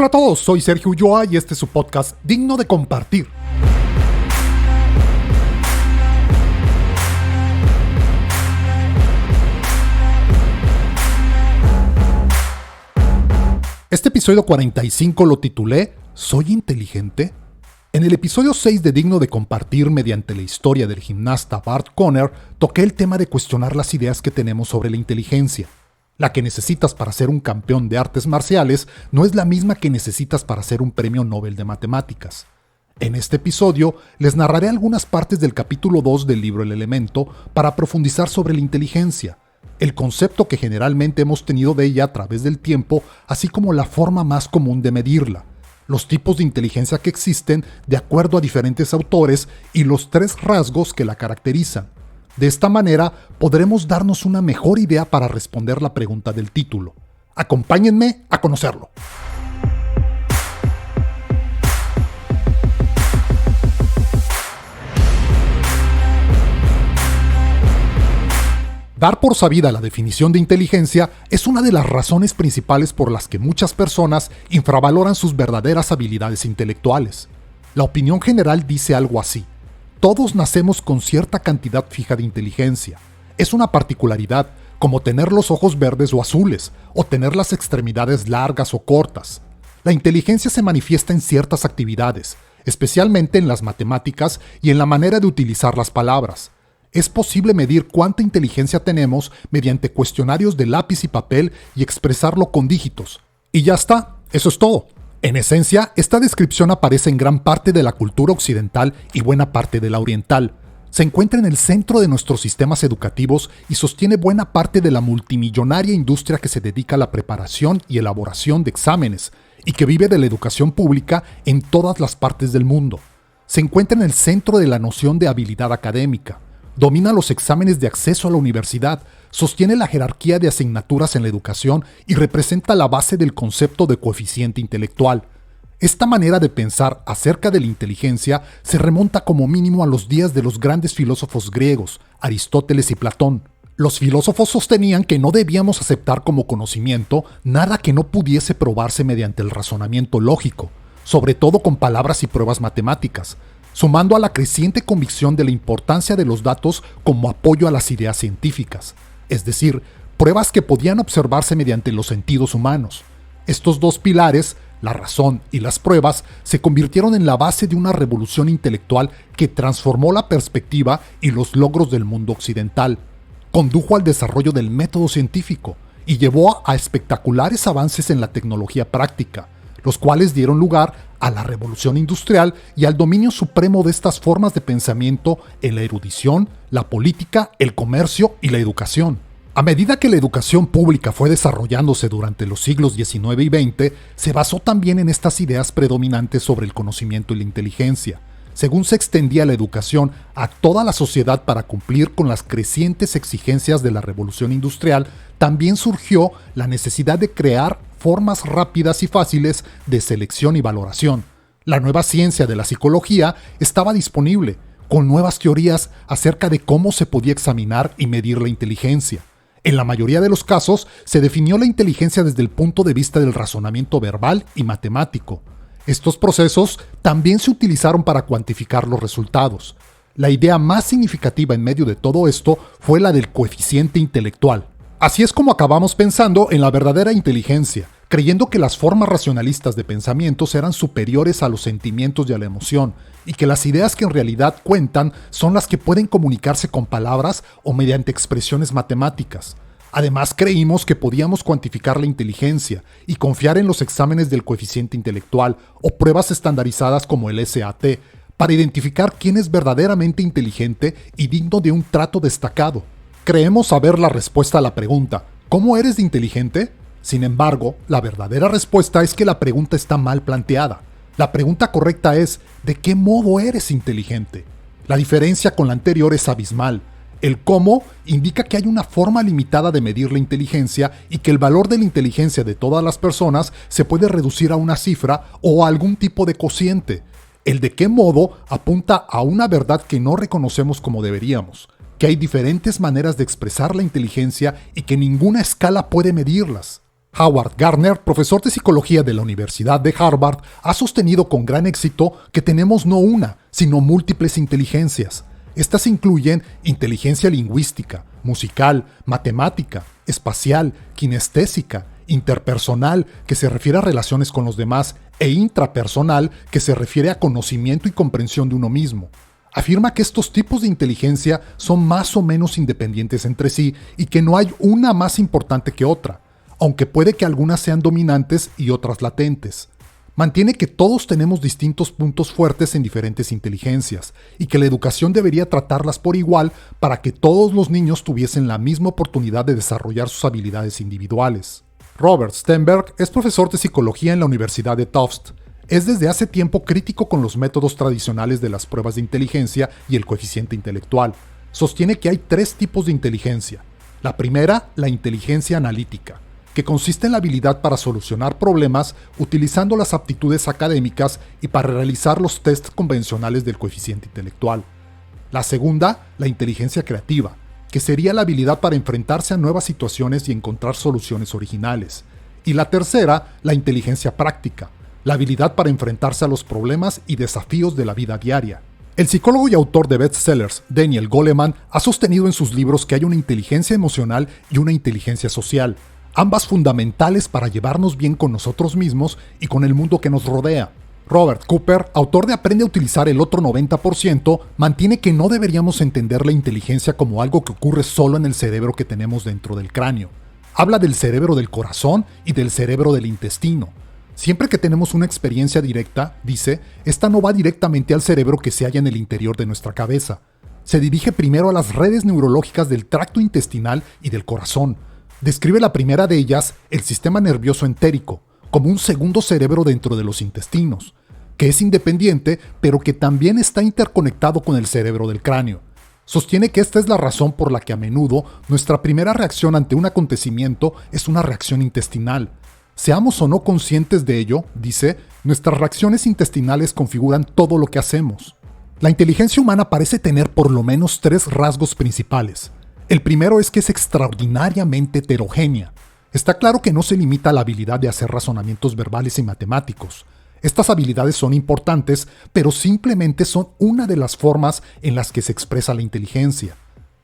Hola a todos, soy Sergio Ulloa y este es su podcast digno de compartir. Este episodio 45 lo titulé ¿Soy inteligente? En el episodio 6 de Digno de Compartir, mediante la historia del gimnasta Bart Conner, toqué el tema de cuestionar las ideas que tenemos sobre la inteligencia. La que necesitas para ser un campeón de artes marciales no es la misma que necesitas para ser un premio Nobel de matemáticas. En este episodio les narraré algunas partes del capítulo 2 del libro El Elemento para profundizar sobre la inteligencia, el concepto que generalmente hemos tenido de ella a través del tiempo, así como la forma más común de medirla, los tipos de inteligencia que existen de acuerdo a diferentes autores y los 3 rasgos que la caracterizan. De esta manera podremos darnos una mejor idea para responder la pregunta del título. Acompáñenme a conocerlo. Dar por sabida la definición de inteligencia es una de las razones principales por las que muchas personas infravaloran sus verdaderas habilidades intelectuales. La opinión general dice algo así: todos nacemos con cierta cantidad fija de inteligencia. Es una particularidad, como tener los ojos verdes o azules, o tener las extremidades largas o cortas. La inteligencia se manifiesta en ciertas actividades, especialmente en las matemáticas y en la manera de utilizar las palabras. Es posible medir cuánta inteligencia tenemos mediante cuestionarios de lápiz y papel y expresarlo con dígitos. Y ya está, eso es todo. En esencia, esta descripción aparece en gran parte de la cultura occidental y buena parte de la oriental. Se encuentra en el centro de nuestros sistemas educativos y sostiene buena parte de la multimillonaria industria que se dedica a la preparación y elaboración de exámenes y que vive de la educación pública en todas las partes del mundo. Se encuentra en el centro de la noción de habilidad académica. Domina los exámenes de acceso a la universidad, sostiene la jerarquía de asignaturas en la educación y representa la base del concepto de coeficiente intelectual. Esta manera de pensar acerca de la inteligencia se remonta como mínimo a los días de los grandes filósofos griegos, Aristóteles y Platón. Los filósofos sostenían que no debíamos aceptar como conocimiento nada que no pudiese probarse mediante el razonamiento lógico, sobre todo con palabras y pruebas matemáticas, sumando a la creciente convicción de la importancia de los datos como apoyo a las ideas científicas, es decir, pruebas que podían observarse mediante los sentidos humanos. Estos 2 pilares, la razón y las pruebas, se convirtieron en la base de una revolución intelectual que transformó la perspectiva y los logros del mundo occidental, condujo al desarrollo del método científico y llevó a espectaculares avances en la tecnología práctica, los cuales dieron lugar a la revolución industrial y al dominio supremo de estas formas de pensamiento en la erudición, la política, el comercio y la educación. A medida que la educación pública fue desarrollándose durante los siglos XIX y XX, se basó también en estas ideas predominantes sobre el conocimiento y la inteligencia. Según se extendía la educación a toda la sociedad para cumplir con las crecientes exigencias de la revolución industrial, también surgió la necesidad de crear formas rápidas y fáciles de selección y valoración. La nueva ciencia de la psicología estaba disponible, con nuevas teorías acerca de cómo se podía examinar y medir la inteligencia. En la mayoría de los casos, se definió la inteligencia desde el punto de vista del razonamiento verbal y matemático. Estos procesos también se utilizaron para cuantificar los resultados. La idea más significativa en medio de todo esto fue la del coeficiente intelectual. Así es como acabamos pensando en la verdadera inteligencia, creyendo que las formas racionalistas de pensamientos eran superiores a los sentimientos y a la emoción, y que las ideas que en realidad cuentan son las que pueden comunicarse con palabras o mediante expresiones matemáticas. Además, creímos que podíamos cuantificar la inteligencia y confiar en los exámenes del coeficiente intelectual o pruebas estandarizadas como el SAT para identificar quién es verdaderamente inteligente y digno de un trato destacado. Creemos saber la respuesta a la pregunta, ¿cómo eres de inteligente? Sin embargo, la verdadera respuesta es que la pregunta está mal planteada. La pregunta correcta es, ¿de qué modo eres inteligente? La diferencia con la anterior es abismal. El cómo indica que hay una forma limitada de medir la inteligencia y que el valor de la inteligencia de todas las personas se puede reducir a una cifra o a algún tipo de cociente. El de qué modo apunta a una verdad que no reconocemos como deberíamos, que hay diferentes maneras de expresar la inteligencia y que ninguna escala puede medirlas. Howard Gardner, profesor de psicología de la Universidad de Harvard, ha sostenido con gran éxito que tenemos no una, sino múltiples inteligencias. Estas incluyen inteligencia lingüística, musical, matemática, espacial, kinestésica, interpersonal, que se refiere a relaciones con los demás, e intrapersonal, que se refiere a conocimiento y comprensión de uno mismo. Afirma que estos tipos de inteligencia son más o menos independientes entre sí y que no hay una más importante que otra, aunque puede que algunas sean dominantes y otras latentes. Mantiene que todos tenemos distintos puntos fuertes en diferentes inteligencias y que la educación debería tratarlas por igual para que todos los niños tuviesen la misma oportunidad de desarrollar sus habilidades individuales. Robert Stenberg es profesor de psicología en la Universidad de Tufts. Es desde hace tiempo crítico con los métodos tradicionales de las pruebas de inteligencia y el coeficiente intelectual. Sostiene que hay tres tipos de inteligencia. La primera, la inteligencia analítica, que consiste en la habilidad para solucionar problemas utilizando las aptitudes académicas y para realizar los tests convencionales del coeficiente intelectual. La segunda, la inteligencia creativa, que sería la habilidad para enfrentarse a nuevas situaciones y encontrar soluciones originales. Y la tercera, la inteligencia práctica, la habilidad para enfrentarse a los problemas y desafíos de la vida diaria. El psicólogo y autor de bestsellers Daniel Goleman ha sostenido en sus libros que hay una inteligencia emocional y una inteligencia social, ambas fundamentales para llevarnos bien con nosotros mismos y con el mundo que nos rodea. Robert Cooper, autor de Aprende a utilizar el otro 90%, mantiene que no deberíamos entender la inteligencia como algo que ocurre solo en el cerebro que tenemos dentro del cráneo. Habla del cerebro del corazón y del cerebro del intestino. Siempre que tenemos una experiencia directa, dice, esta no va directamente al cerebro que se halla en el interior de nuestra cabeza. Se dirige primero a las redes neurológicas del tracto intestinal y del corazón. Describe la primera de ellas, el sistema nervioso entérico, como un segundo cerebro dentro de los intestinos, que es independiente, pero que también está interconectado con el cerebro del cráneo. Sostiene que esta es la razón por la que a menudo nuestra primera reacción ante un acontecimiento es una reacción intestinal. Seamos o no conscientes de ello, dice, nuestras reacciones intestinales configuran todo lo que hacemos. La inteligencia humana parece tener por lo menos tres rasgos principales. El primero es que es extraordinariamente heterogénea. Está claro que no se limita a la habilidad de hacer razonamientos verbales y matemáticos. Estas habilidades son importantes, pero simplemente son una de las formas en las que se expresa la inteligencia.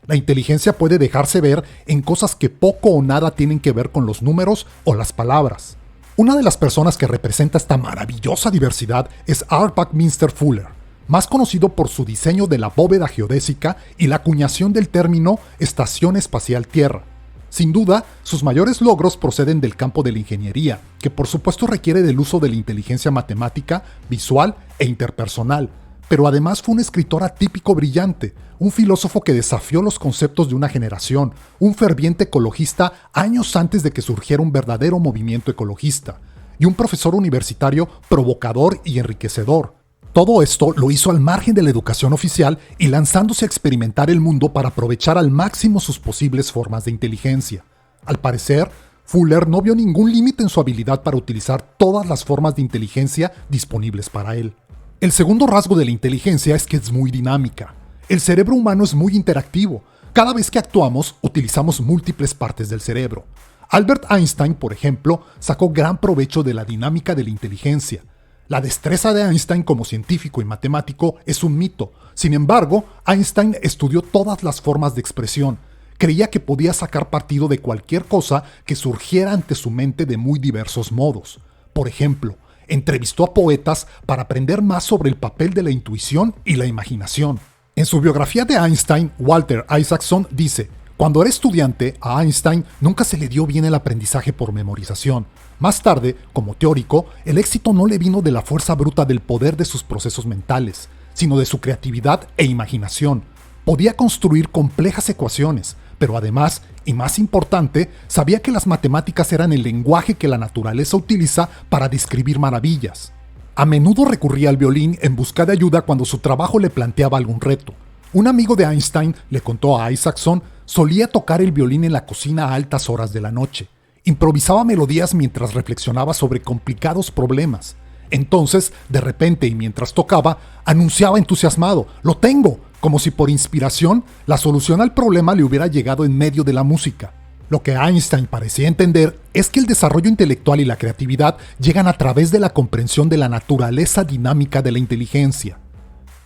La inteligencia puede dejarse ver en cosas que poco o nada tienen que ver con los números o las palabras. Una de las personas que representa esta maravillosa diversidad es R. Buckminster Fuller, más conocido por su diseño de la bóveda geodésica y la acuñación del término Estación Espacial Tierra. Sin duda, sus mayores logros proceden del campo de la ingeniería, que por supuesto requiere del uso de la inteligencia matemática, visual e interpersonal, pero además fue un escritor atípico brillante, un filósofo que desafió los conceptos de una generación, un ferviente ecologista años antes de que surgiera un verdadero movimiento ecologista, y un profesor universitario provocador y enriquecedor. Todo esto lo hizo al margen de la educación oficial y lanzándose a experimentar el mundo para aprovechar al máximo sus posibles formas de inteligencia. Al parecer, Fuller no vio ningún límite en su habilidad para utilizar todas las formas de inteligencia disponibles para él. El segundo rasgo de la inteligencia es que es muy dinámica. El cerebro humano es muy interactivo. Cada vez que actuamos, utilizamos múltiples partes del cerebro. Albert Einstein, por ejemplo, sacó gran provecho de la dinámica de la inteligencia. La destreza de Einstein como científico y matemático es un mito. Sin embargo, Einstein estudió todas las formas de expresión. Creía que podía sacar partido de cualquier cosa que surgiera ante su mente de muy diversos modos. Por ejemplo, entrevistó a poetas para aprender más sobre el papel de la intuición y la imaginación. En su biografía de Einstein, Walter Isaacson dice: cuando era estudiante, a Einstein nunca se le dio bien el aprendizaje por memorización. Más tarde, como teórico, el éxito no le vino de la fuerza bruta del poder de sus procesos mentales, sino de su creatividad e imaginación. Podía construir complejas ecuaciones, pero además, y más importante, sabía que las matemáticas eran el lenguaje que la naturaleza utiliza para describir maravillas. A menudo recurría al violín en busca de ayuda cuando su trabajo le planteaba algún reto. Un amigo de Einstein le contó a Isaacson, solía tocar el violín en la cocina a altas horas de la noche. Improvisaba melodías mientras reflexionaba sobre complicados problemas. Entonces, de repente y mientras tocaba, anunciaba entusiasmado: ¡lo tengo!, como si por inspiración la solución al problema le hubiera llegado en medio de la música. Lo que Einstein parecía entender es que el desarrollo intelectual y la creatividad llegan a través de la comprensión de la naturaleza dinámica de la inteligencia.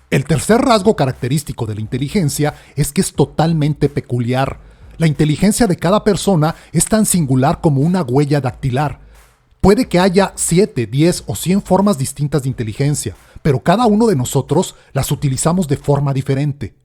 El tercer rasgo característico de la inteligencia es que es totalmente peculiar. La inteligencia de cada persona es tan singular como una huella dactilar. Puede que haya 7, 10 o 100 formas distintas de inteligencia, pero cada uno de nosotros las utilizamos de forma diferente.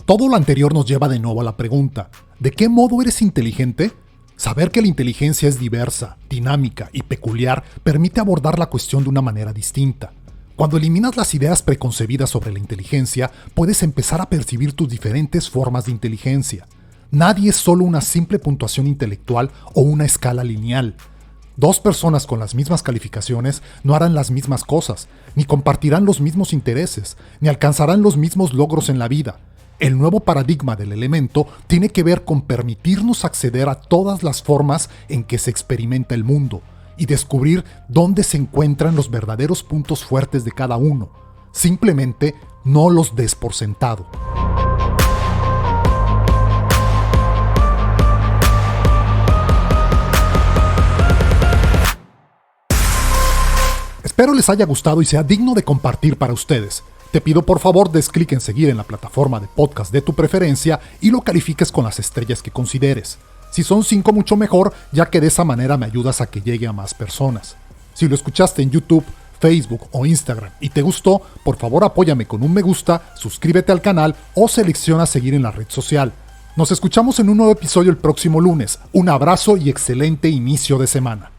Todo lo anterior nos lleva de nuevo a la pregunta, ¿de qué modo eres inteligente? Saber que la inteligencia es diversa, dinámica y peculiar permite abordar la cuestión de una manera distinta. Cuando eliminas las ideas preconcebidas sobre la inteligencia, puedes empezar a percibir tus diferentes formas de inteligencia. Nadie es solo una simple puntuación intelectual o una escala lineal. Dos personas con las mismas calificaciones no harán las mismas cosas, ni compartirán los mismos intereses, ni alcanzarán los mismos logros en la vida. El nuevo paradigma del elemento tiene que ver con permitirnos acceder a todas las formas en que se experimenta el mundo y descubrir dónde se encuentran los verdaderos puntos fuertes de cada uno. Simplemente no los des por sentado. Espero les haya gustado y sea digno de compartir para ustedes. Te pido por favor des clic en seguir en la plataforma de podcast de tu preferencia y lo califiques con las estrellas que consideres. Si son 5 mucho mejor, ya que de esa manera me ayudas a que llegue a más personas. Si lo escuchaste en YouTube, Facebook o Instagram y te gustó, por favor apóyame con un me gusta, suscríbete al canal o selecciona seguir en la red social. Nos escuchamos en un nuevo episodio el próximo lunes. Un abrazo y excelente inicio de semana.